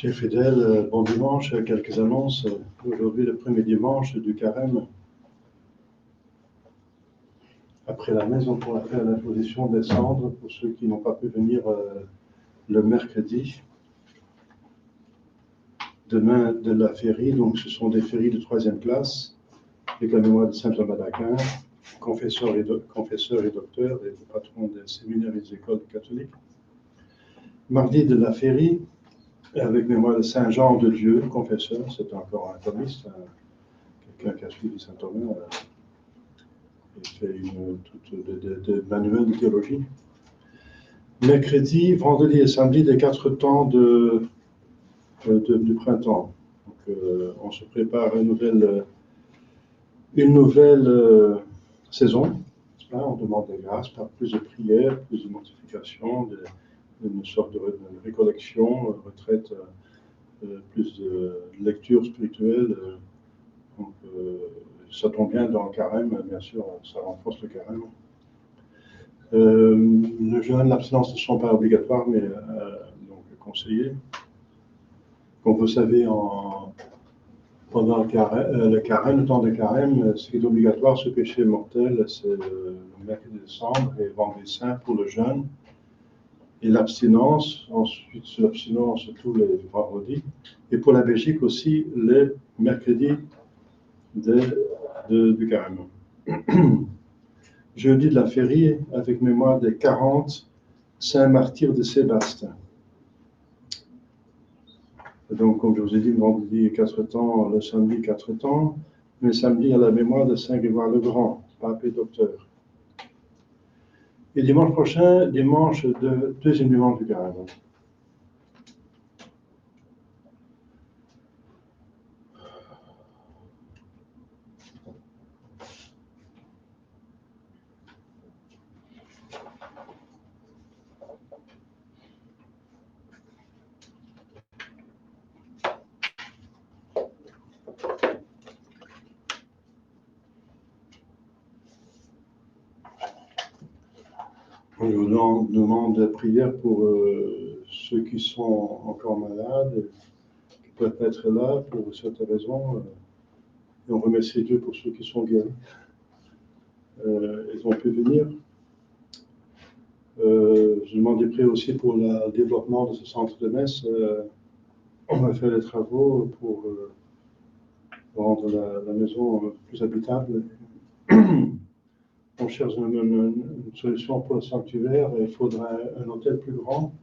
Chers fidèles, bon dimanche, quelques annonces. Aujourd'hui, le premier dimanche du carême. Après la messe, on pourra faire l'imposition des cendres pour ceux qui n'ont pas pu venir le mercredi. Demain, de la féerie, donc ce sont des féeries de 3e classe, avec la mémoire de saint Thomas d'Aquin, confesseur et docteur, et patron des séminaires et des écoles catholiques. Mardi, de la féerie, avec mémoire de Saint Jean de Dieu, confesseur, c'est encore un thomiste, quelqu'un qui a suivi saint Thomas, il fait de manuel de théologie. Mercredi, vendredi et samedi, des 4 temps du printemps. Donc, on se prépare à une nouvelle saison. On demande des grâces par plus de prières, plus de mortification, une sorte de récollection, retraite, plus de lecture spirituelle. Donc, ça tombe bien dans le carême, bien sûr, ça renforce le carême. Le jeûne, l'abstinence ne sont pas obligatoires, mais donc conseillés. Comme vous savez, pendant le carême, le temps de carême, ce qui est obligatoire, ce péché mortel, c'est le mercredi de décembre et vendredi saint pour le jeûne. Et l'abstinence, ensuite l'abstinence tous les vendredis. Et pour la Belgique aussi, les mercredis du carême. Jeudi de la féerie, avec mémoire des 40 saints martyrs de Sébastien. Donc, comme je vous ai dit, le vendredi 4 temps, le samedi 4 temps, mais samedi à la mémoire de Saint Grégoire le Grand, pape et docteur. Et dimanche prochain, deuxième dimanche du carême. Je vous demande de prière pour ceux qui sont encore malades, qui peuvent être là pour certaines raisons. Et on remercie Dieu pour ceux qui sont guéris. Ils ont pu venir. Je demande des prières aussi pour le développement de ce centre de messe. On va faire des travaux pour rendre la maison plus habitable. On cherche une solution pour le sanctuaire. Il faudra un hôtel plus grand.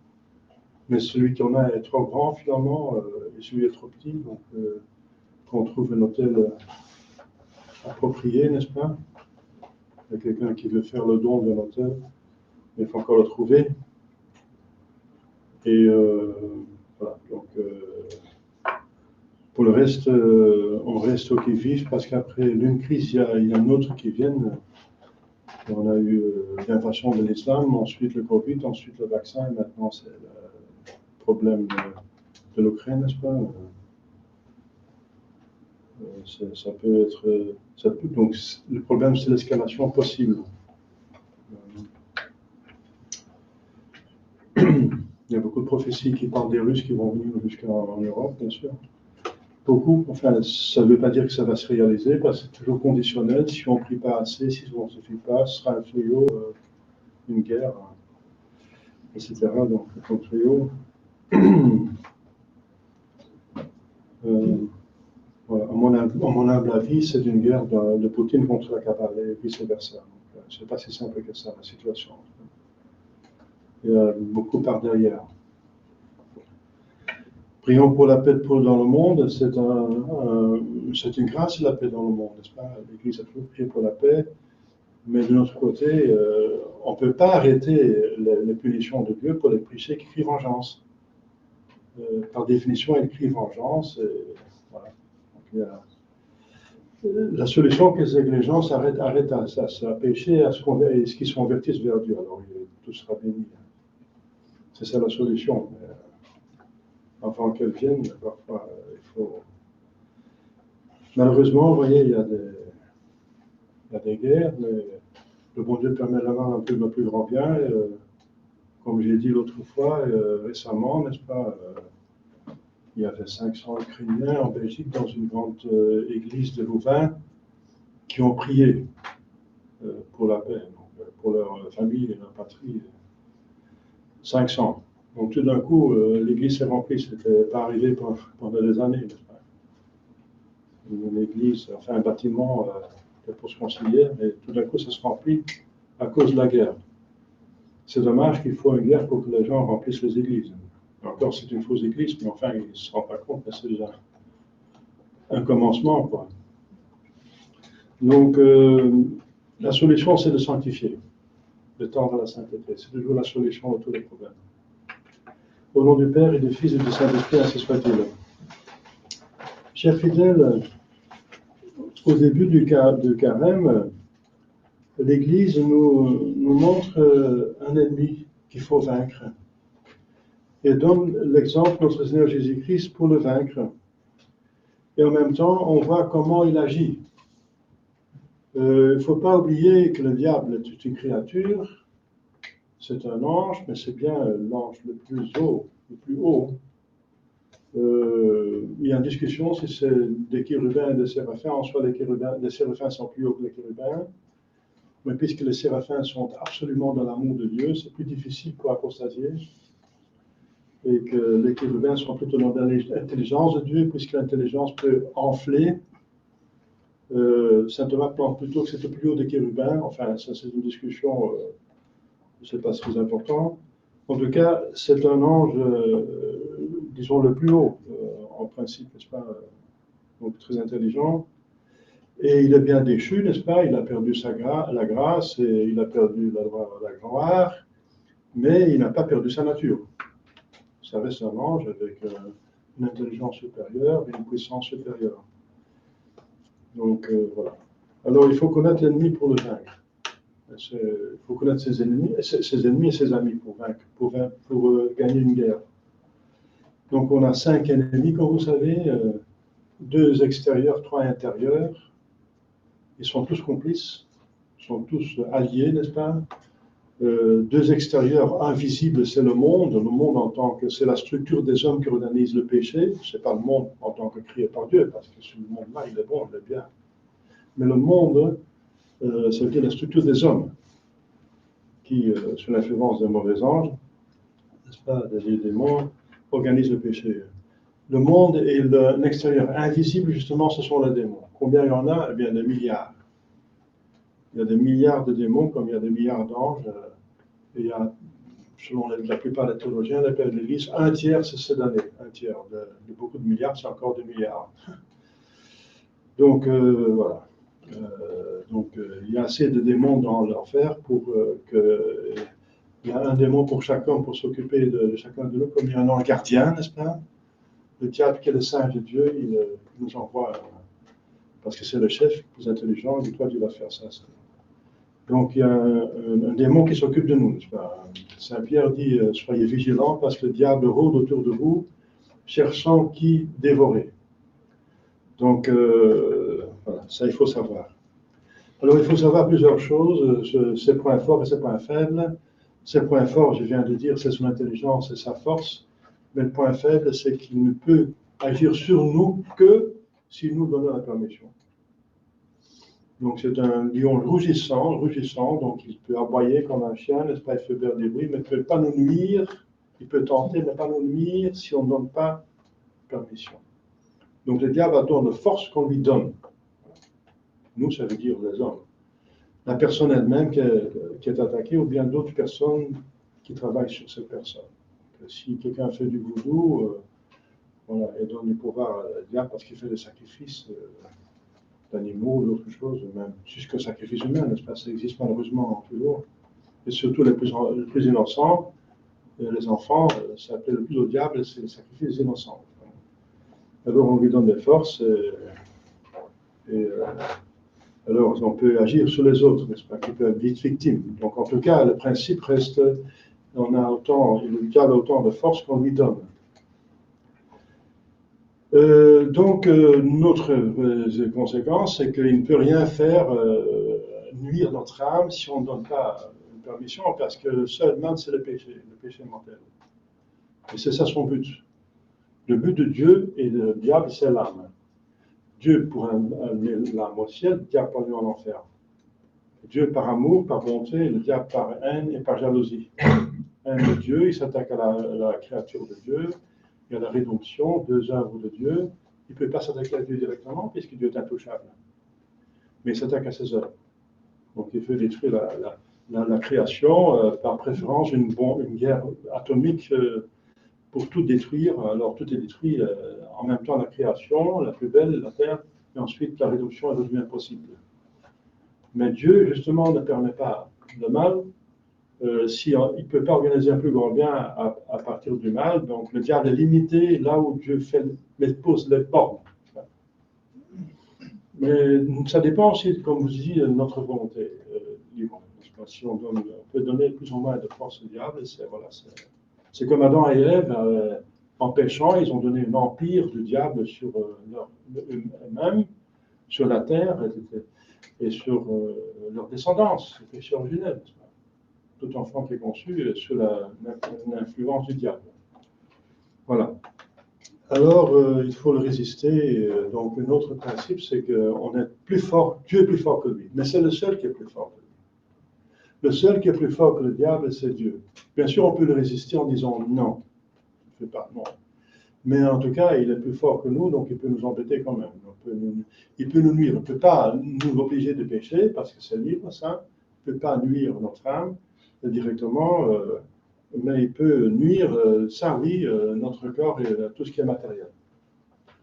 Mais celui qu'on a est trop grand finalement, et celui est trop petit. Donc, qu'on trouve un hôtel approprié, n'est-ce pas? Il y a quelqu'un qui veut faire le don d'un hôtel, mais il faut encore le trouver. Et voilà. Donc, pour le reste, on reste au qui-vive parce qu'après l'une crise, il y a une autre qui vient. On a eu l'invasion de l'islam, ensuite le Covid, ensuite le vaccin, et maintenant c'est le problème de l'Ukraine, n'est-ce pas? Ça peut être. Donc le problème, c'est l'escalation possible. Il y a beaucoup de prophéties qui parlent des Russes qui vont venir jusqu'en Europe, bien sûr. Beaucoup, enfin, ça ne veut pas dire que ça va se réaliser, parce que c'est toujours conditionnel. Si on ne prie pas assez, si on ne se fie pas, ce sera un fléau, une guerre, etc. Donc, un fléau. Voilà. À mon humble avis, c'est une guerre de Poutine contre la Kabbale et vice-versa. Ce n'est pas si simple que ça, la situation. Il y a beaucoup par derrière. Prions pour la paix dans le monde. C'est une grâce, la paix dans le monde, n'est-ce pas? L'Église a toujours prié pour la paix, mais de notre côté, on ne peut pas arrêter les punitions de Dieu pour les péchés qui crient vengeance. Par définition, ils crient vengeance. Et, voilà. Donc, la solution, c'est que les gens arrêtent à pécher et qu'ils se convertissent vers Dieu. Alors, tout sera béni. C'est ça la solution. Mais, avant qu'elle vienne, parfois, il faut. Malheureusement, vous voyez, il y a des guerres, mais le bon Dieu permet d'avoir un peu de plus grand bien. Comme j'ai dit l'autre fois, récemment, n'est-ce pas, il y avait 500 Ukrainiens en Belgique dans une grande église de Louvain qui ont prié pour la paix, donc, pour leur famille et leur patrie. 500. Donc tout d'un coup, l'église s'est remplie. C'était pas arrivé pendant des années, n'est-ce pas? Une église, enfin un bâtiment pour se concilier, mais tout d'un coup, ça se remplit à cause de la guerre. C'est dommage qu'il faut une guerre pour que les gens remplissent les églises. Encore, c'est une fausse église, mais enfin, ils ne se rendent pas compte que c'est déjà un commencement, quoi. Donc, la solution, c'est de sanctifier, de tendre à la sainteté. C'est toujours la solution à tous les problèmes. Au nom du Père et du Fils et du Saint-Esprit, ainsi soit-il. Chers fidèles, au début du carême, l'Église nous montre un ennemi qu'il faut vaincre et donne l'exemple de notre Seigneur Jésus-Christ pour le vaincre. Et en même temps, on voit comment il agit. Il ne faut pas oublier que le diable est une créature, c'est un ange, mais c'est bien l'ange le plus haut, le plus haut. Il y a une discussion si c'est des chérubins et des séraphins. En soi, les séraphins sont plus hauts que les chérubins. Mais puisque les séraphins sont absolument dans l'amour de Dieu, c'est plus difficile pour apostasier. Et que les chérubins sont plutôt dans l'intelligence de Dieu, puisque l'intelligence peut enfler. Saint Thomas pense plutôt que c'était plus haut des chérubins. Enfin, ça c'est une discussion, je ne sais pas si c'est important. En tout cas, c'est un ange, disons, le plus haut, en principe, n'est-ce pas? Donc très intelligent. Et il est bien déchu, n'est-ce pas? Il a perdu la grâce, et il a perdu la gloire, mais il n'a pas perdu sa nature. Ça reste un ange avec une intelligence supérieure et une puissance supérieure. Donc voilà. Alors il faut connaître l'ennemi pour le vaincre. Il faut connaître ses ennemis et ses amis pour gagner une guerre. Donc on a 5 ennemis, comme vous savez, 2 extérieurs, 3 intérieurs. Ils sont tous complices, ils sont tous alliés, n'est-ce pas? 2 extérieurs invisibles, c'est le monde en tant que c'est la structure des hommes qui organise le péché, c'est pas le monde en tant que créé par Dieu, parce que ce monde-là, il est bon, il est bien. Mais le monde, ça veut dire la structure des hommes, qui, sous l'influence des mauvais anges, n'est-ce pas, des démons, organisent le péché. Le monde et l'extérieur invisible, justement, ce sont les démons. Combien il y en a? Eh bien, des milliards. Il y a des milliards de démons, comme il y a des milliards d'anges. Et il y a, selon la plupart des théologiens, les pères de l'Église, un tiers, c'est ces données. Un tiers de beaucoup de milliards, c'est encore des milliards. Donc, voilà. Il y a assez de démons dans l'enfer pour que. Il y a un démon pour chaque homme pour s'occuper de chacun de nous, comme il y a un ange gardien, n'est-ce pas? Le diable, qui est le singe de Dieu, il nous envoie, parce que c'est le chef le plus intelligent, il dit toi, tu vas faire ça. Donc il y a un démon qui s'occupe de nous, n'est-ce pas? Saint Pierre dit soyez vigilants parce que le diable rôde autour de vous, cherchant qui dévorer. Donc voilà, ça il faut savoir. Alors il faut savoir plusieurs choses, ses points forts et ses points faibles. Ses points forts, je viens de dire, c'est son intelligence et sa force. Mais le point faible, c'est qu'il ne peut agir sur nous que si nous donnons la permission. Donc c'est un lion rugissant, donc il peut aboyer comme un chien, n'est-ce pas, il fait faire des bruits, mais il ne peut pas nous nuire, il peut tenter, mais pas nous nuire si on ne donne pas permission. Donc le diable adore la force qu'on lui donne. Nous, ça veut dire les hommes. La personne elle-même qui est attaquée ou bien d'autres personnes qui travaillent sur cette personne. Si quelqu'un fait du voodoo, voilà, et donne du pouvoir au diable parce qu'il fait des sacrifices d'animaux ou d'autres choses, même jusqu'au sacrifice humain, n'est-ce pas? Ça existe malheureusement toujours. Et surtout les plus innocents, les enfants, ça appelle le plus au diable, c'est le sacrifice innocent. Alors on lui donne des forces alors on peut agir sur les autres, n'est-ce pas, qui peuvent être vite victimes. Donc en tout cas, le principe reste, le diable a autant de force qu'on lui donne. Notre conséquence, c'est qu'il ne peut rien faire nuire notre âme si on ne donne pas une permission, parce que le seul mal, c'est le péché mortel. Et c'est ça son but. Le but de Dieu et le diable, c'est l'âme. Dieu pour amener l'âme au ciel, le diable pour aller en enfer. Dieu par amour, par bonté, le diable par haine et par jalousie. Haine de Dieu, il s'attaque à la créature de Dieu, il y a la rédemption, deux œuvres de Dieu. Il ne peut pas s'attaquer à Dieu directement puisque Dieu est intouchable. Mais il s'attaque à ses œuvres. Donc il veut détruire la création, par préférence une guerre atomique pour tout détruire. Alors tout est détruit en même temps la création, la plus belle, la terre, et ensuite la rédemption est devenue impossible. Mais Dieu, justement, ne permet pas le mal. Si il ne peut pas organiser un plus grand bien à partir du mal, donc le diable est limité là où Dieu pose les bornes. Mais ça dépend aussi, comme vous disiez, de notre volonté libre. Si on peut donner plus ou moins de force au diable, c'est comme Adam et Ève, en péchant, ils ont donné un empire du diable sur eux-mêmes, sur la terre et sur leur descendance, le péché originel. Tout enfant qui est conçu est sous l'influence du diable. Voilà. Alors, il faut le résister. Donc, un autre principe, c'est qu'on est plus fort, Dieu est plus fort que lui. Mais c'est le seul qui est plus fort que lui. Le seul qui est plus fort que le diable, c'est Dieu. Bien sûr, on peut le résister en disant non. Je ne fais pas, non. Mais en tout cas, il est plus fort que nous, donc il peut nous embêter quand même. Il peut nous nuire. Il ne peut pas nous obliger de pécher, parce que c'est libre, ça. Il ne peut pas nuire notre âme directement, mais il peut nuire, ça oui, notre corps et tout ce qui est matériel.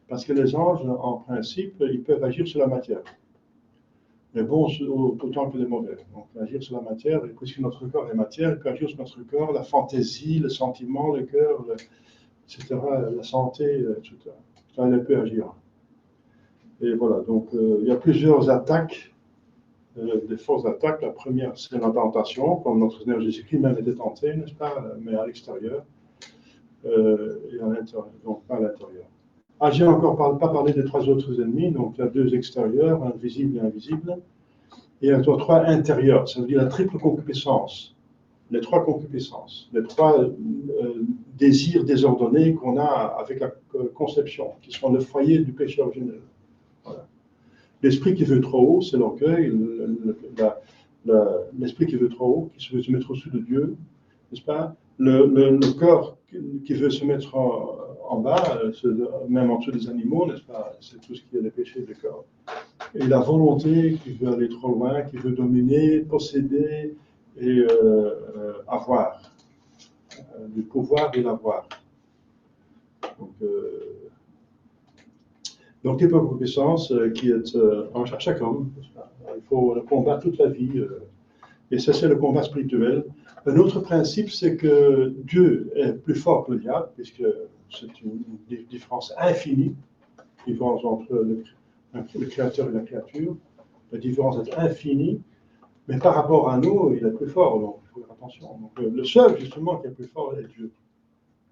Parce que les anges, en principe, ils peuvent agir sur la matière. Mais bon, autant que les mauvais. Donc, agir sur la matière, et puisque notre corps est matière, il peut agir sur notre corps, la fantaisie, le sentiment, le cœur, etc., la santé, etc. Ça, il peut agir. Et voilà, donc il y a plusieurs attaques, des fausses attaques. La première, c'est la tentation, comme notre Seigneur Jésus-Christ même était tenté, n'est-ce pas, mais à l'extérieur, et à l'intérieur, donc pas à l'intérieur. Ah, j'ai encore pas parlé des trois autres ennemis, donc il y a deux extérieurs, un visible et invisible, et il y a trois intérieurs, ça veut dire la triple concupiscence, les trois concupiscences, les trois désirs désordonnés qu'on a avec la conception, qui sont le foyer du péché originel. Voilà. L'esprit qui veut trop haut, c'est l'orgueil, l'esprit qui veut trop haut, qui veut se mettre au-dessus de Dieu, n'est-ce pas? Le corps qui veut se mettre en bas, même en dessous des animaux, n'est-ce pas? C'est tout ce qui est le péché du corps. Et la volonté qui veut aller trop loin, qui veut dominer, posséder et avoir. Le pouvoir et l'avoir. Donc l'hypocrisie qui est en chaque homme. Il faut le combattre toute la vie. Et ça, c'est le combat spirituel. Un autre principe, c'est que Dieu est plus fort que le diable, puisque c'est une différence infinie, différence entre le créateur et la créature. La différence est infinie, mais par rapport à nous, il est plus fort, donc il faut faire attention. Donc, le seul, justement, qui est plus fort est Dieu,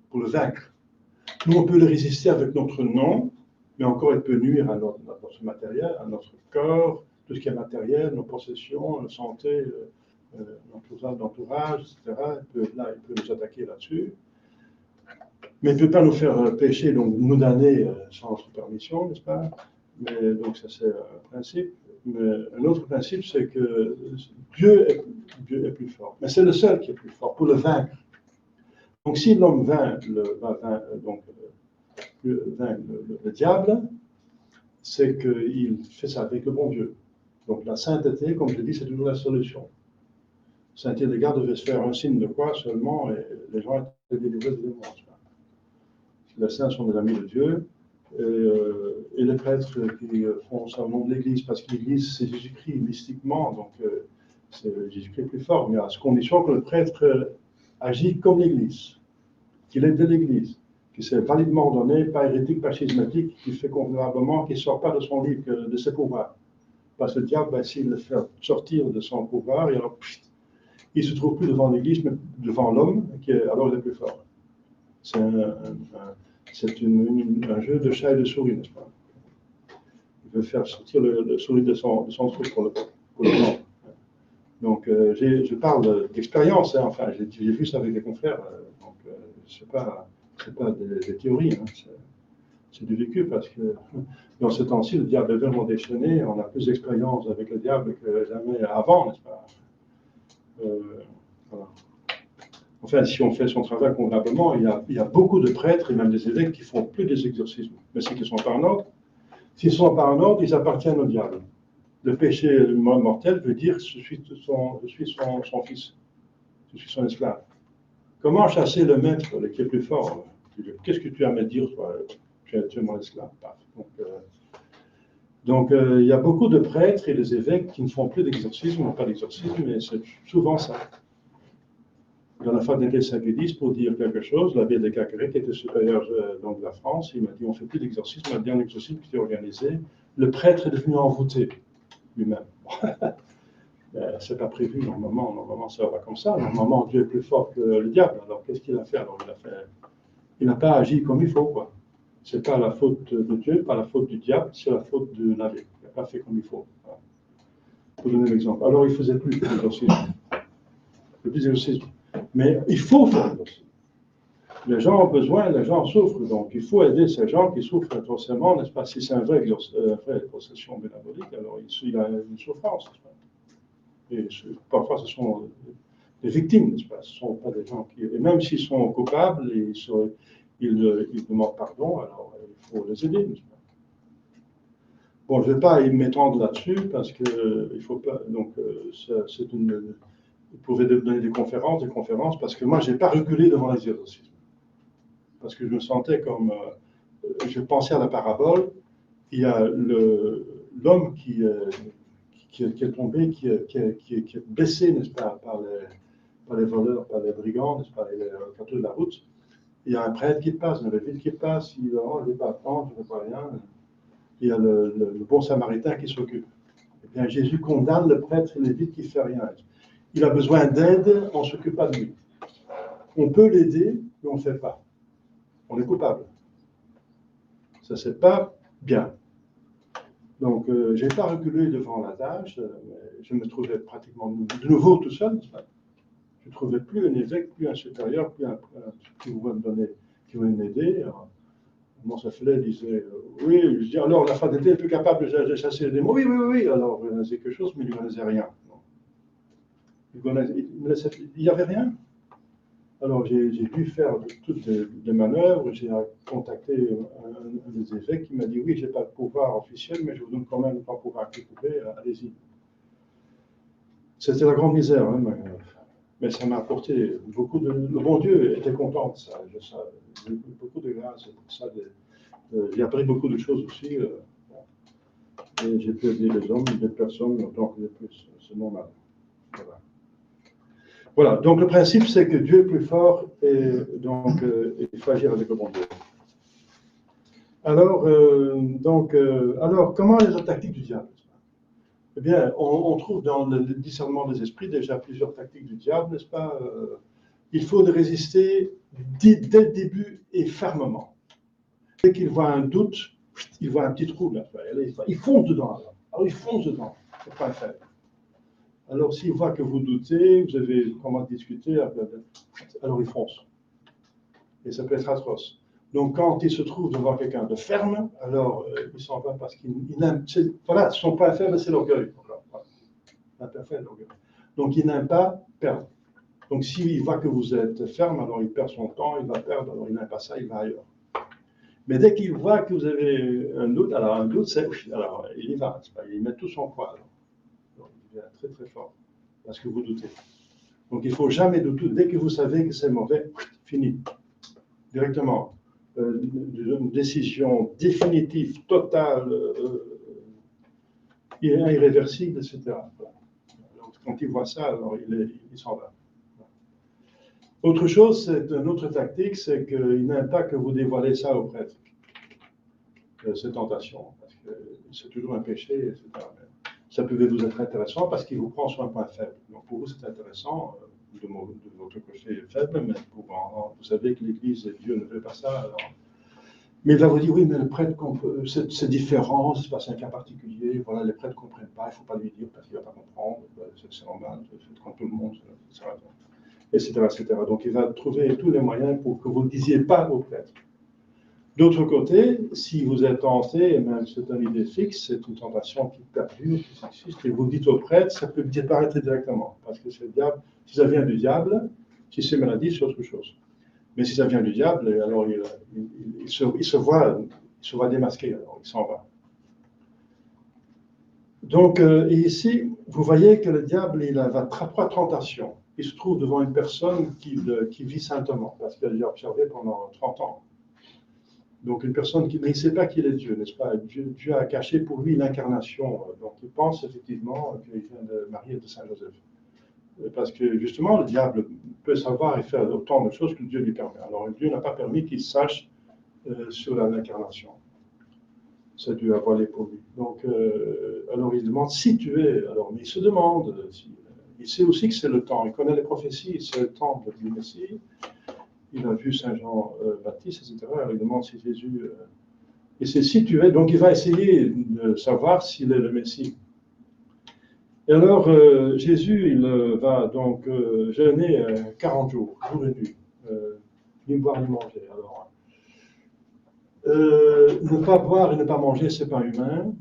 pour le vaincre. Nous, on peut le résister avec notre nom, mais encore, il peut nuire à notre matériel, à notre corps, tout ce qui est matériel, nos possessions, la santé, notre entourage, etc. Il peut nous attaquer là-dessus. Mais il ne peut pas nous faire pécher, donc nous damner sans notre permission, n'est-ce pas? Mais, donc ça, c'est un principe. Mais un autre principe, c'est que Dieu est plus fort. Mais c'est le seul qui est plus fort, pour le vaincre. Donc si l'homme vainc le diable, c'est qu'il fait ça avec le bon Dieu. Donc la sainteté, comme je dis, c'est toujours la solution. Saint-Hildegarde devait se faire un signe de croix seulement, et les gens étaient délivrés des démons. Les saints sont des amis de Dieu, et les prêtres qui font ça au nom de l'Église, parce que l'Église, c'est Jésus-Christ mystiquement, donc c'est Jésus-Christ plus fort, mais à ce condition que le prêtre agit comme l'Église, qu'il est de l'Église, qu'il s'est validement ordonné, pas hérétique, pas schismatique, qui fait convenablement, qui ne sort pas de son livre, de ses pouvoirs. Parce que le diable, s'il le fait sortir de son pouvoir, et alors, il ne se trouve plus devant l'Église, mais devant l'homme, qui est alors le plus fort. C'est un jeu de chat et de souris, n'est-ce pas? Il veut faire sortir le souris de son truc pour le monde. Donc, je parle d'expérience, hein, enfin, j'ai vu ça avec des confrères, donc je ne sais pas c'est pas des théories, hein, c'est du vécu, parce que dans ce temps-ci, le diable est vraiment déchaîné, on a plus d'expérience avec le diable que jamais avant, n'est-ce pas? Voilà. Enfin, si on fait son travail convenablement, il y a beaucoup de prêtres et même des évêques qui font plus des exorcismes. Mais c'est qu'ils sont pas en ordre. S'ils ne sont pas en ordre, ils appartiennent au diable. Le péché mortel veut dire je suis son fils, je suis son esclave. Comment chasser le maître qui est plus fort? Qu'est-ce que tu as à me dire, toi? Tu es mon esclave. Donc, il y a beaucoup de prêtres et des évêques qui ne font plus d'exorcisme, ou pas d'exorcisme, mais c'est souvent ça. Dans la fraternité Saint-Pédis, pour dire quelque chose, l'abbé de Cacré, qui était supérieur de la France, il m'a dit on ne fait plus d'exorcisme, le dernier exorcisme qui était organisé, le prêtre est devenu envoûté lui-même. C'est pas prévu normalement. Normalement, ça va comme ça. Normalement, Dieu est plus fort que le diable. Alors, qu'est-ce qu'il a fait? Alors, il n'a pas agi comme il faut, quoi. C'est pas la faute de Dieu, pas la faute du diable, c'est la faute de l'abbé. Il n'a pas fait comme il faut. Voilà. Pour donner l'exemple. Alors, il faisait plus d'exorcisme. Mais il faut faire l'exorcisme. Les gens ont besoin, les gens souffrent, donc il faut aider ces gens qui souffrent forcément, n'est-ce pas? Si c'est un vrai possession bénévolique, alors il a une souffrance, n'est-ce pas? Et parfois, ce sont des victimes, n'est-ce pas? Ce ne sont pas des gens qui... Et même s'ils sont coupables, ils demandent pardon, alors il faut les aider, n'est-ce pas? Bon, je ne vais pas m'étendre là-dessus, parce que il faut pas... Donc, c'est une... Vous pouvez donner des conférences, parce que moi, je n'ai pas reculé devant l'exorcisme. Parce que je me sentais comme... je pensais à la parabole, il y a l'homme qui est tombé, qui est blessé, n'est-ce pas, par les voleurs, par les brigands, n'est-ce pas, les carreaux de la route. Il y a un prêtre qui passe, une ville qui passe, il dit oh, je ne vais pas attendre, je ne vais pas rien. Il y a le bon samaritain qui s'occupe. Eh bien, Jésus condamne le prêtre et lévite qui ne fait rien. Il a besoin d'aide, on ne s'occupe pas de lui. On peut l'aider, mais on ne le fait pas. On est coupable. Ça, c'est pas bien. Donc, je n'ai pas reculé devant la tâche, je me trouvais pratiquement de nouveau tout seul. Je ne trouvais plus un évêque, plus un supérieur, plus un qui voulait me donner, qui voulait m'aider. Mon Saffelet disait oui, je dis alors la fraternité est plus capable de chasser les démons. Oui. Alors, il connaissait quelque chose, mais il ne connaissait rien. Il n'y avait rien. Alors, j'ai dû faire toutes les manœuvres. J'ai contacté un des évêques qui m'a dit oui, je n'ai pas de pouvoir officiel, mais je vous donne quand même le pouvoir que vous pouvez, allez-y. C'était la grande misère, hein, mais ça m'a apporté beaucoup de... Le bon Dieu était content de ça. J'ai eu beaucoup de grâce pour ça. J'ai appris beaucoup de choses aussi. Et j'ai pu aider les hommes, les personnes, autant que les plus. C'est normal. Voilà. Donc le principe, c'est que Dieu est plus fort et donc il faut agir avec le bon Dieu. Alors, comment est la tactique du diable? Eh bien, on trouve dans le discernement des esprits déjà plusieurs tactiques du diable, n'est-ce pas? Il faut résister dès le début et fermement. Dès qu'il voit un doute, il voit un petit trou là. Il fonce dedans. Alors il fonce dedans. C'est pas faire. Alors s'il voit que vous doutez, vous avez comment discuter, alors il fonce. Et ça peut être atroce. Donc quand il se trouve devant quelqu'un de ferme, alors il s'en va parce qu'il n'aime. Voilà, son point faible, c'est l'orgueil. Donc il n'aime pas perdre. Donc s'il voit que vous êtes ferme, alors il perd son temps, il va perdre, alors il n'aime pas ça, il va ailleurs. Mais dès qu'il voit que vous avez un doute, alors un doute, alors il y va, il met tout son poids. Donc il devient très très fort, parce que vous doutez. Donc il ne faut jamais douter. Dès que vous savez que c'est mauvais, fini. Directement. Une décision définitive, totale, irréversible, etc. Alors, quand il voit ça, alors il s'en va. Autre chose, c'est une autre tactique, c'est qu'il n'aime pas que vous dévoilez ça au prêtre. Ces tentations, parce que c'est toujours un péché, etc. Ça pouvait vous être intéressant parce qu'il vous prend sur un point faible. Donc pour vous, c'est intéressant, de votre côté faible, mais vous savez que l'Église et Dieu ne veut pas ça. Alors. Mais il va vous dire, oui, mais le prêtre, c'est différent, c'est un cas particulier, voilà, les prêtres ne comprennent pas, il ne faut pas lui dire parce qu'il ne va pas comprendre, c'est normal, c'est comme tout le monde, etc. etc., etc. Donc il va trouver tous les moyens pour que vous ne le disiez pas au prêtre. D'autre côté, si vous êtes tenté, et même c'est une idée fixe, c'est une tentation qui perdure, qui subsiste, et vous le dites au prêtre, ça peut disparaître directement, parce que c'est le diable. Si ça vient du diable, si c'est maladie, c'est autre chose. Mais si ça vient du diable, alors il se voit démasqué, alors il s'en va. Donc, ici, vous voyez que le diable, il a trois tentations. Il se trouve devant une personne qui vit saintement, parce qu'il l'a observé pendant 30 ans. Donc, une personne qui ne sait pas qu'il est Dieu, n'est-ce pas? Dieu a caché pour lui l'incarnation. Donc, il pense effectivement qu'il vient de Marie et de Saint-Joseph. Parce que justement, le diable peut savoir et faire autant de choses que Dieu lui permet. Alors, Dieu n'a pas permis qu'il sache sur l'incarnation. Ça Dieu a voilé pour lui. Donc, alors il demande si tu es. Alors, mais il se demande. Il sait aussi que c'est le temps. Il connaît les prophéties. C'est le temps du Messie. Il a vu Saint Jean Baptiste, etc. Alors, il demande si Jésus. Et c'est si tu es. Donc, il va essayer de savoir s'il est le Messie. Et alors, Jésus, il va donc jeûner 40 jours, jour et nuit, ni boire ni manger. Alors, ne pas boire et ne pas manger, c'est pas humain,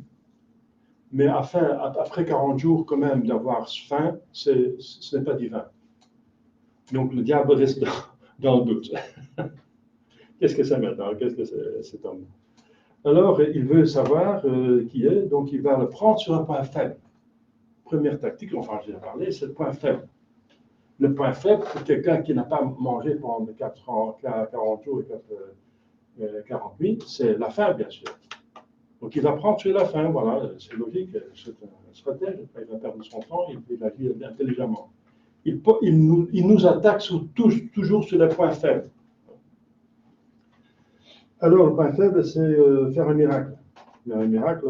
mais après 40 jours, quand même, d'avoir faim, ce n'est pas divin. Donc, le diable reste dans le doute. Qu'est-ce que c'est maintenant? Qu'est-ce que c'est cet homme? Alors, il veut savoir qui est, donc il va le prendre sur un point faible. Première tactique, enfin, j'ai parlé, c'est le point faible. Le point faible, pour quelqu'un qui n'a pas mangé pendant 40 jours et 40 nuits, c'est la faim, bien sûr. Donc, il va prendre sur la faim, voilà, c'est logique, c'est un stratège, il va perdre son temps, il agit intelligemment. Il nous attaque toujours sur les points faibles. Alors, le point faible, c'est faire un miracle. Un miracle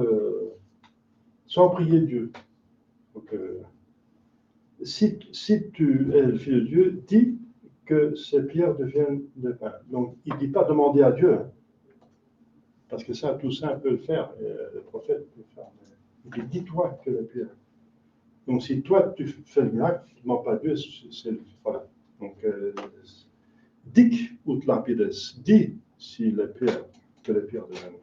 sans prier Dieu. Donc, si tu es le Fils de Dieu, dis que ces pierres deviennent de pain. Donc, il ne dit pas demander à Dieu, hein, parce que ça, tout ça peut le faire, le prophète peut le faire. Il dit, dis-toi que les pierres. Donc, si toi, tu fais le miracle, tu ne demandes pas à Dieu, voilà. Donc, dic ut lapides, dis si les pierres, que les pierres deviennent.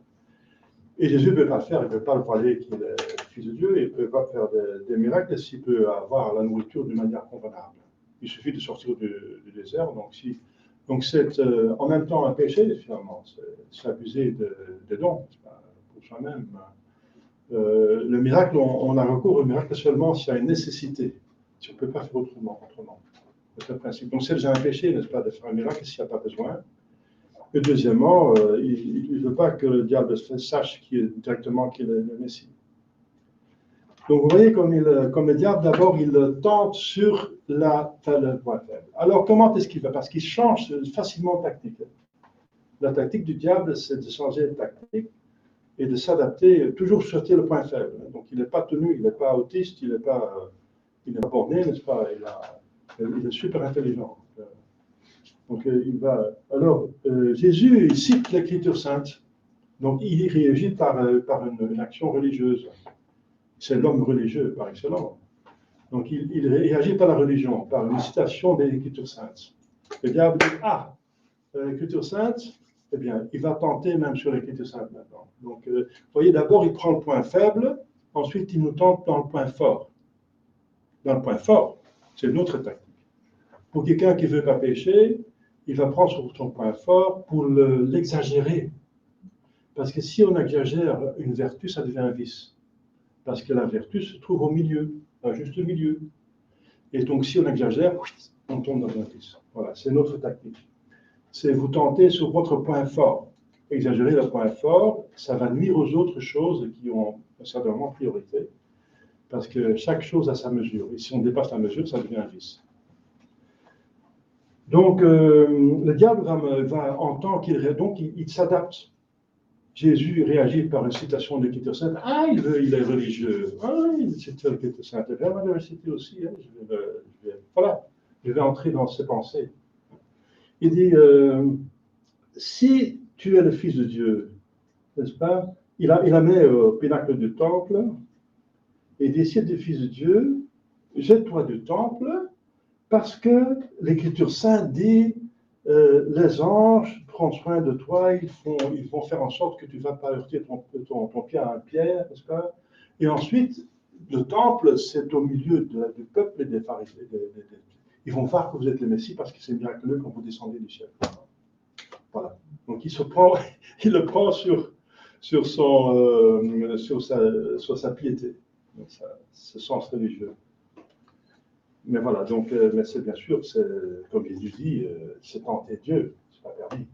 Et Jésus ne peut pas le faire, il ne peut pas le voiler qu'il est le Fils de Dieu, il ne peut pas faire des miracles s'il peut avoir la nourriture d'une manière convenable. Il suffit de sortir du désert. Donc c'est en même temps un péché, finalement. C'est abuser des dons pour soi-même. Le miracle, on a recours au miracle seulement s'il y a une nécessité. Si on ne peut pas faire autrement. C'est le principe. Donc c'est déjà un péché, n'est-ce pas, de faire un miracle s'il n'y a pas besoin. Et deuxièmement, il ne veut pas que le diable sache directement qu'il est le Messie. Donc vous voyez comme le diable, d'abord, il tente sur le point faible. Alors comment est-ce qu'il fait? Parce qu'il change facilement de tactique. La tactique du diable, c'est de changer de tactique et de s'adapter, toujours sortir le point faible. Donc il n'est pas tenu, il n'est pas autiste, il n'est pas borné, n'est-ce pas? Il est super intelligent. Donc il va. Alors Jésus il cite l'Écriture sainte. Donc il réagit par une action religieuse. C'est l'homme religieux par excellence. Donc il réagit par la religion, par une citation des Écritures saintes. Le diable dit l'Écriture sainte, eh bien, il va tenter même sur l'Écriture sainte maintenant. Donc, vous voyez, d'abord, il prend le point faible, ensuite, il nous tente dans le point fort. Dans le point fort, c'est une autre tactique. Pour quelqu'un qui ne veut pas pécher, il va prendre sur son point fort pour l'exagérer. Parce que si on exagère une vertu, ça devient un vice. Parce que la vertu se trouve au milieu, à juste milieu. Et donc, si on exagère, on tombe dans un vice. Voilà, c'est notre tactique. C'est vous tenter sur votre point fort. Exagérer le point fort, ça va nuire aux autres choses qui ont certainement priorité. Parce que chaque chose a sa mesure. Et si on dépasse la mesure, ça devient un vice. Donc, le diable va entendre il s'adapte. Jésus réagit par une citation de l'Écriture sainte. Ah, il est religieux. Ah, il cite l'Écriture sainte. Je vais le citer aussi. Hein. Je vais entrer dans ses pensées. Il dit, si tu es le Fils de Dieu, n'est-ce pas? Il la met au pinacle du temple. Et il dit, si tu es le Fils de Dieu, jette-toi du temple Parce que l'Écriture sainte dit les anges prennent soin de toi, ils vont faire en sorte que tu ne vas pas heurter ton pied à un pierre, n'est-ce pas? Et ensuite, le temple, c'est au milieu du peuple et des pharisiens. Ils vont voir que vous êtes le Messie parce que c'est miraculeux quand vous descendez du ciel. Voilà. Donc il le prend sur sa piété, ce sens religieux. Mais voilà, donc, mais c'est bien sûr, comme Jésus dit, c'est tenter Dieu, c'est pas permis.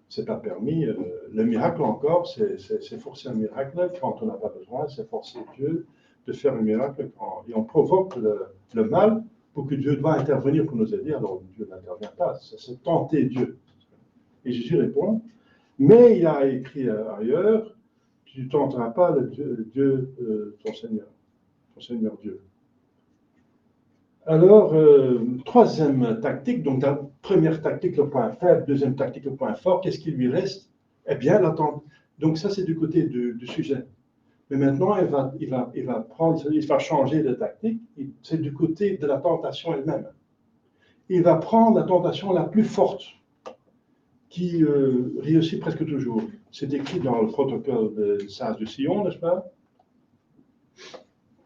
C'est pas permis. Le miracle encore, c'est forcer un miracle quand on n'a pas besoin, c'est forcer Dieu de faire un miracle et on provoque le mal pour que Dieu doit intervenir pour nous aider, alors Dieu n'intervient pas, c'est tenter Dieu. Et Jésus répond, mais il a écrit ailleurs, tu ne tenteras pas Dieu, ton Seigneur Dieu. Alors, troisième tactique, donc la première tactique, le point faible, deuxième tactique, le point fort, qu'est-ce qui lui reste? Eh bien, l'attente. Donc ça, c'est du côté du sujet. Mais maintenant, il va changer de tactique, c'est du côté de la tentation elle-même. Il va prendre la tentation la plus forte, qui réussit presque toujours. C'est écrit dans le protocole de Sage de Sion, n'est-ce pas?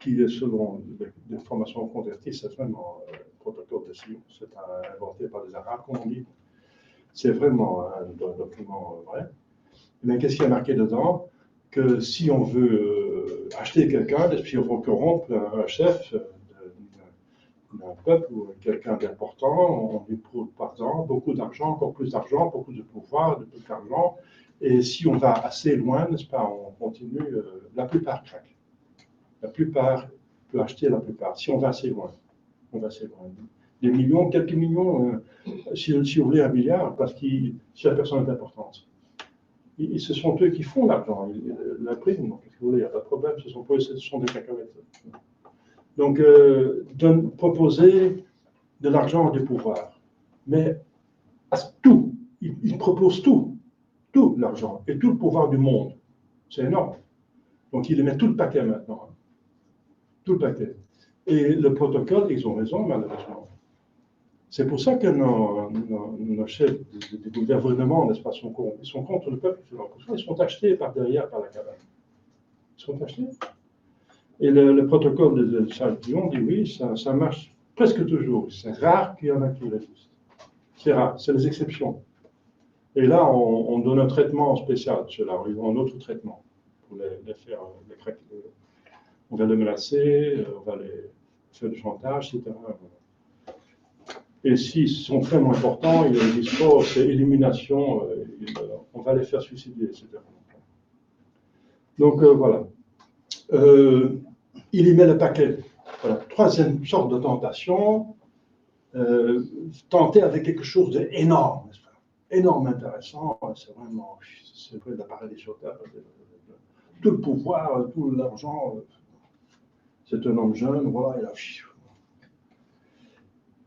Qui est selon les formations converties, c'est vraiment le protocole de Sion. C'est inventé par les Arabes, comme on dit. C'est vraiment un document vrai. Mais qu'est-ce qui est marqué dedans? Que si on veut acheter quelqu'un, si on veut corrompre un chef d'un peuple ou quelqu'un d'important, on lui prouve par exemple beaucoup d'argent, encore plus d'argent, beaucoup de pouvoir, de plus d'argent. Et si on va assez loin, n'est-ce pas, on continue, la plupart craquent. La plupart peut acheter la plupart. Si on va assez loin, on va assez loin. Des millions, quelques millions, si vous voulez un milliard, parce que si la personne est importante. Ce sont eux qui font l'argent, la prime, donc, si vous voulez, il n'y a pas de problème, ce sont des cacahuètes. Donc, proposer de l'argent et du pouvoir. Mais tout, ils proposent tout l'argent et tout le pouvoir du monde. C'est énorme. Donc, ils met tout le paquet maintenant. Tout le paquet. Et le protocole, ils ont raison, malheureusement. C'est pour ça que nos chefs du gouvernement, n'est-ce pas, sont corrompus. Ils sont contre le peuple, ils sont achetés par derrière, par la cabane. Ils sont achetés. Et le protocole de Chalon dit oui, ça marche presque toujours. C'est rare qu'il y en a qui résistent. C'est rare, c'est les exceptions. Et là, on donne un traitement spécial, ceux-là. Ils ont un autre traitement pour les faire les craquer. On va les menacer, on va les faire du chantage, etc. Et s'ils sont vraiment importants, ils disent oh, c'est élimination, on va les faire suicider, etc. Donc voilà. Il y met le paquet. Voilà. Troisième sorte de tentation, tenter avec quelque chose d'énorme, n'est-ce pas? Énorme, intéressant, c'est vrai d'appareil sur terre. Tout le pouvoir, tout l'argent. C'est un homme jeune, voilà, il a.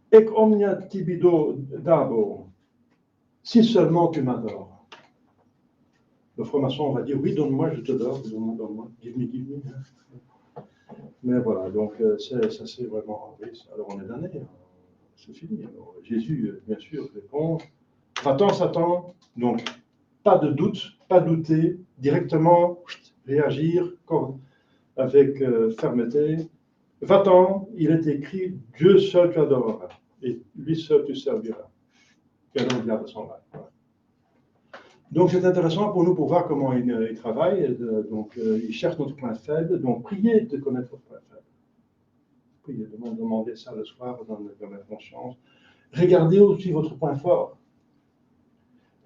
Ec omnia tibido dabo, si seulement tu m'adores. Le franc-maçon va dire oui, donne-moi, je te donne, donne-moi, give me. Mais voilà, donc ça c'est vraiment. Oui, alors on est damné, c'est fini. Alors, Jésus, bien sûr, répond va-t'en, Satan, donc pas de doute, pas douter, directement réagir avec fermeté. Va-t'en, il est écrit Dieu seul tu adoreras et lui seul tu serviras. Et alors, il garde son mal. Voilà. Donc, c'est intéressant pour nous pour voir comment il travaille. Donc, il cherche notre point faible. Donc, priez de connaître votre point faible. Priez, demandez ça le soir dans la conscience. Regardez aussi votre point fort.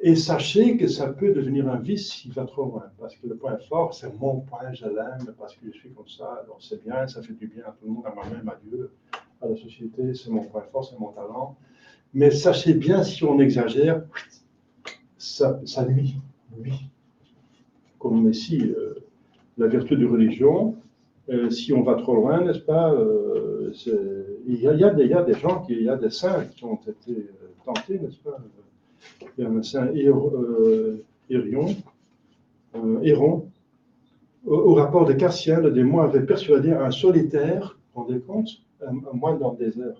Et sachez que ça peut devenir un vice s'il va trop loin. Parce que le point fort, c'est mon point, je l'aime, parce que je suis comme ça. Alors, c'est bien, ça fait du bien à tout le monde, à moi-même, à Dieu, à la société. C'est mon point fort, c'est mon talent. Mais sachez bien, si on exagère, ça nuit. Comme ici, la vertu de religion, si on va trop loin, n'est-ce pas, il y a des gens, il y a des saints qui ont été tentés, n'est-ce pas? Il y a un saint Héron, au rapport de Cassian, le démon avait persuadé un solitaire, vous vous rendez compte, un moine dans le désert,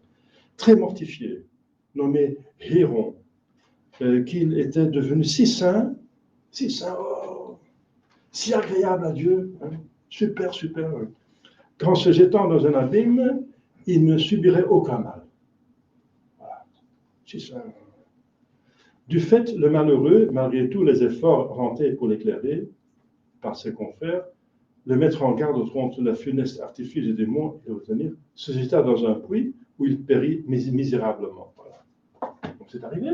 très mortifié, nommé Héron, qu'il était devenu si saint, oh, si agréable à Dieu, hein, super, super. Qu'en se jetant dans un abîme, il ne subirait aucun mal. Voilà, si saint. Du fait, le malheureux, malgré tous les efforts rentés pour l'éclairer par ses confrères, le mettre en garde contre la funeste artifice des démons et le retenir, se jeta dans un puits où il périt misérablement. Voilà. Donc c'est arrivé.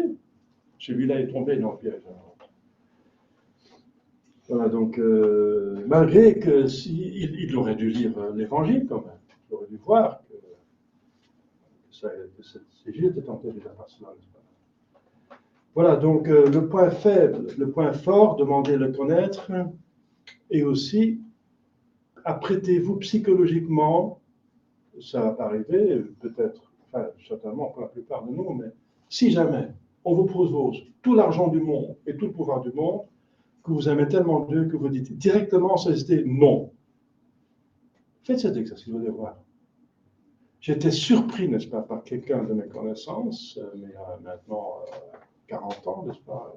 Celui-là est tombé dans le piège. Voilà, donc malgré que il aurait dû lire l'Évangile quand même, il aurait dû voir que Jésus était tenté déjà par cela. Voilà, donc le point faible, le point fort, demandez le connaître, et aussi apprêtez-vous psychologiquement, ça va pas arriver, peut-être, enfin certainement pour la plupart de nous, mais si jamais on vous propose tout l'argent du monde et tout le pouvoir du monde, que vous aimez tellement Dieu que vous dites directement sans hésiter non. Faites cet exercice, vous allez voir. J'étais surpris, n'est-ce pas, par quelqu'un de mes connaissances, mais il y a maintenant 40 ans, n'est-ce pas,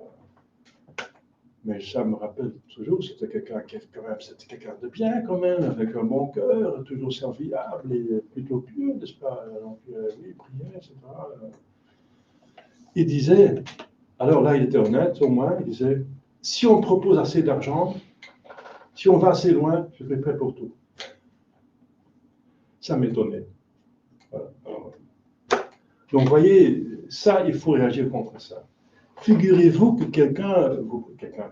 mais ça me rappelle toujours, c'était quelqu'un qui quand même, c'était quelqu'un de bien quand même, avec un bon cœur, toujours serviable et plutôt pur, n'est-ce pas? Donc oui, priait, etc. Il disait, alors là il était honnête au moins, il disait, si on me propose assez d'argent, si on va assez loin, je serai prêt pour tout. Ça m'étonnait. Voilà. Donc vous voyez, ça, il faut réagir contre ça. Figurez-vous que quelqu'un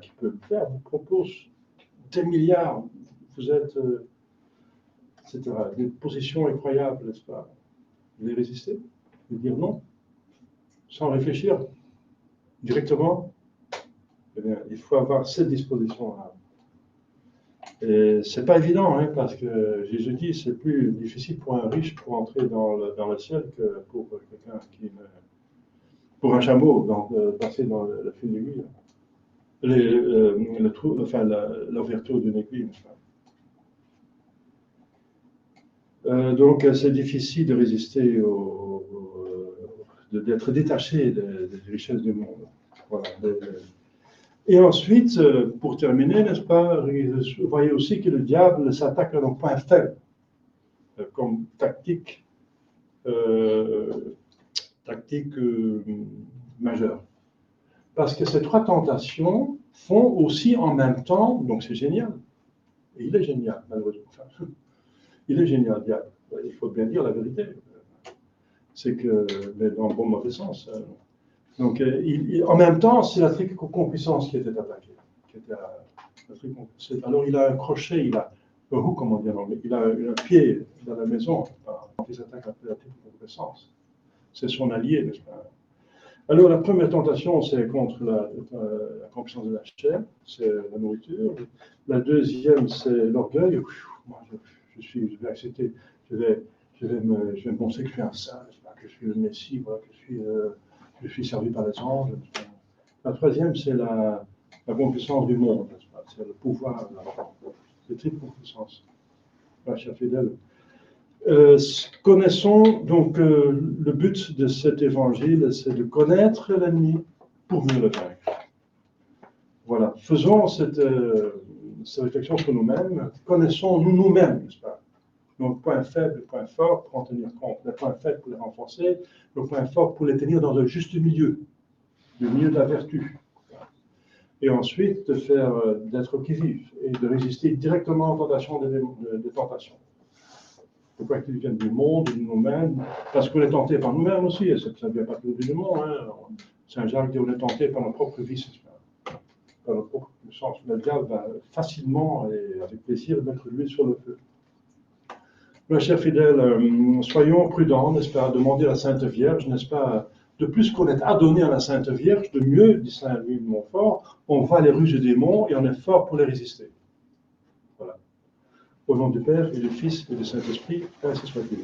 qui peut le faire, vous propose des milliards, vous êtes, etc., des positions incroyables, n'est-ce pas? Vous allez résister? Vous dire non? Sans réfléchir? Directement? Eh bien, il faut avoir cette disposition-là. Et c'est pas évident, hein, parce que Jésus dit c'est plus difficile pour un riche pour entrer dans le ciel que pour quelqu'un qui pour un chameau, donc passer dans le fil d'aiguille, le trou, enfin l'ouverture d'une aiguille. Donc c'est difficile de résister d'être détaché des richesses du monde. Voilà. Et ensuite, pour terminer, n'est-ce pas, vous voyez aussi que le diable s'attaque à nos points faibles, comme tactique majeure. Parce que ces trois tentations font aussi en même temps, donc c'est génial, et il est génial, malheureusement. Enfin, il est génial, diable. Il faut bien dire la vérité. C'est que, mais dans le bon mauvais sens. Donc, en même temps, c'est la triconcupiscence qui était attaquée. Alors, il a un crochet, il a un hook, comme on dit en anglais, il a un pied dans la maison. Il s'attaque à la triconcupiscence. C'est son allié, n'est-ce pas? Alors, la première tentation, c'est contre la concupiscence de la chair, c'est la nourriture. La deuxième, c'est l'orgueil. Moi, je vais accepter, je vais me montrer que je suis un saint, que je suis le Messie, voilà, que je suis servi par les anges. La troisième, c'est la concupiscence du monde, c'est le pouvoir, c'est triple concupiscence. Voilà, chers fidèles. Connaissons donc le but de cet évangile, c'est de connaître l'ennemi pour mieux le vaincre. Voilà, faisons cette réflexion sur nous-mêmes, connaissons-nous nous-mêmes, n'est-ce pas? Donc, point faible, point fort, pour en tenir compte. Les points faibles pour les renforcer, le point fort pour les tenir dans le juste milieu, le milieu de la vertu. Et ensuite, d'être qui-vif et de résister directement aux tentations des tentations. Pourquoi qu'ils viennent du monde, de nous-mêmes, parce qu'on est tenté par nous-mêmes aussi, et ça ne vient pas que du monde. Hein. Saint Jacques dit on est tenté par nos propres vices, par notre propre sens. Le diable va facilement et avec plaisir mettre l'huile sur le feu. Mes chers fidèles, soyons prudents, n'est-ce pas, demander à la Sainte Vierge, n'est-ce pas, de plus qu'on est adonné à la Sainte Vierge, de mieux, dit Saint Louis de Montfort, on voit les ruses des démons et on est fort pour les résister. Voilà. Au nom du Père et du Fils et du Saint-Esprit, ainsi soit-il.